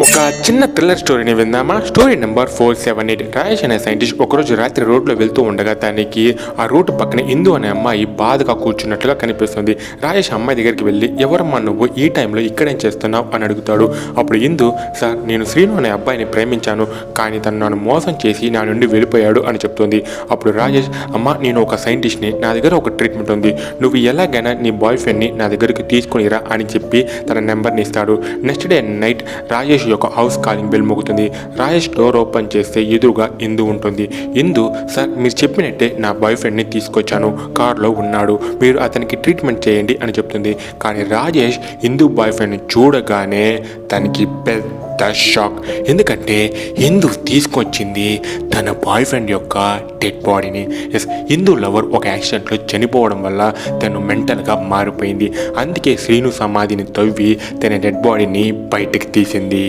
ఒక చిన్న థ్రిల్లర్ స్టోరీని విందామా. Story number 478. రాజేష్ అనే సైంటిస్ట్ ఒకరోజు రాత్రి రోడ్లో వెళ్తూ ఉండగా తనకి ఆ రోడ్డు పక్కన ఇందు అనే అమ్మాయి బాధగా కూర్చున్నట్లుగా కనిపిస్తుంది. రాజేష్ అమ్మాయి దగ్గరికి వెళ్ళి, ఎవరమ్మా నువ్వు ఈ టైంలో ఇక్కడేం చేస్తున్నావు అని అడుగుతాడు. అప్పుడు ఇందు, సార్ నేను శ్రీను అనే అబ్బాయిని ప్రేమించాను, కానీ తను నన్ను మోసం చేసి నా నుండి వెళ్ళిపోయాడు అని చెప్తుంది. అప్పుడు రాజేష్, అమ్మ నేను ఒక సైంటిస్ట్ని, నా దగ్గర ఒక ట్రీట్మెంట్ ఉంది, నువ్వు ఎలాగైనా నీ బాయ్ ఫ్రెండ్ని నా దగ్గరికి తీసుకునిరా అని చెప్పి తన నెంబర్ని ఇస్తాడు. నెక్స్ట్ డే నైట్ రాజేష్ యొక్క హౌస్ కాలింగ్ బెల్ మోగుతుంది. రాజేష్ డోర్ ఓపెన్ చేస్తే ఎదురుగా ఇందు ఉంటుంది. ఇందు, సార్ మీరు చెప్పినట్టే నా బాయ్ ఫ్రెండ్ని తీసుకొచ్చాను, కార్లో ఉన్నాడు, మీరు అతనికి ట్రీట్మెంట్ చేయండి అని చెప్తుంది. కానీ రాజేష్ ఇందు బాయ్ ఫ్రెండ్ని చూడగానే తనకి పెద్ద షాక్. ఎందుకంటే ఇందు తీసుకొచ్చింది తన బాయ్ ఫ్రెండ్ యొక్క డెడ్ బాడీని. ఇందు లవర్ ఒక యాక్సిడెంట్లో చనిపోవడం వల్ల తను మెంటల్గా మారిపోయింది. అందుకే శ్రీను సమాధిని తవ్వి తన డెడ్ బాడీని బయటకు తీసింది.